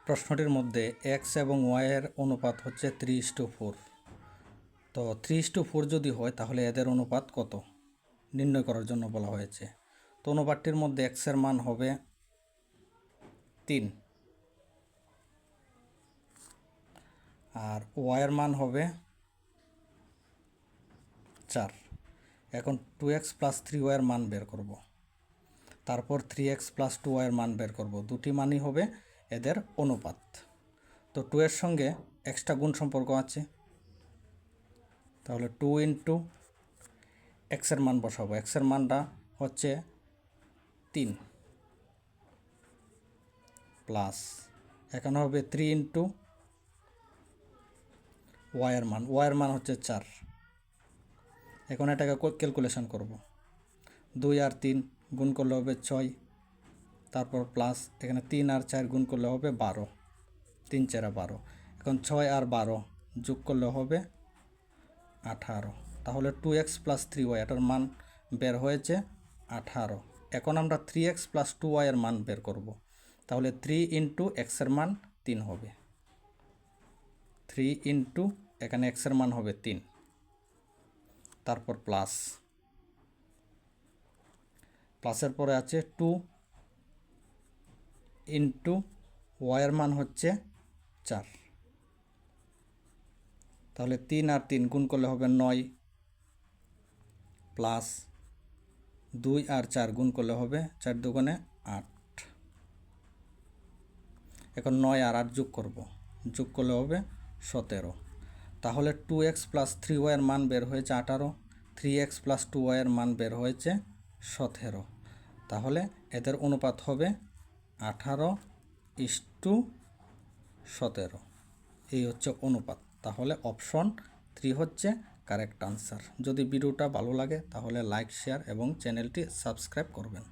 প্রশ্নটির মধ্যে এক্স এবং ওয়াইয়ের অনুপাত হচ্ছে 3:4। তো 3:4 যদি হয় তাহলে এদের অনুপাত কত নির্ণয় করার জন্য বলা হয়েছে। তো অনুপাতটির মধ্যে এক্সের মান হবে 3 আর ওয়াইয়ের মান হবে 4। এখন 2x + 3y মান বের করব, তারপর 3x + 2y মান বের করব। দুটি মানই হবে এদের অনুপাত। তো 2 এর সঙ্গে এক্সট্রা গুণ সম্পর্ক আছে, তাহলে 2 × এক্সের মান বসাবো। এক্সের মানটা হচ্ছে 3 প্লাস এখানে হবে 3 × ওয়াইয়ের মান। ওয়াইয়ের মান হচ্ছে 4। এখন এটাকে ক্যালকুলেশন করব। 2 আর 3 গুণ করলে হবে 6, তারপর প্লাস এখানে 3 আর 4 গুণ করলে হবে 12, 3 × 4 = 12। এখন 6 আর 12 যোগ করলে হবে 18। তাহলে 2x + 3y এটার মান বের হয়েছে 18। এখন আমরা 3x + 2y এর মান বের করব। তাহলে 3 × x এর মান 3 হবে। 3 × এখানে x এর মান হবে 3, তারপর প্লাসের পরে আছে 2 × y এর মান হচ্ছে 4। তাহলে 3 আর 3 গুণ করলে হবে 9, প্লাস 2 আর 4 গুণ করলে হবে 4 × 2 = 8। এখন 9 আর 8 যোগ করব, যোগ করলে হবে 17। তাহলে 2x + 3y এর মান বের হয়েছে 18, 3x + 2y এর মান বের হয়েছে 17। তাহলে এদের অনুপাত হবে 18:17। এই হচ্ছে অনুপাত। তাহলে অপশন 3 হচ্ছে কারেক্ট আনসার। যদি ভিডিওটা ভালো লাগে তাহলে লাইক, শেয়ার এবং চ্যানেলটি সাবস্ক্রাইব করবেন।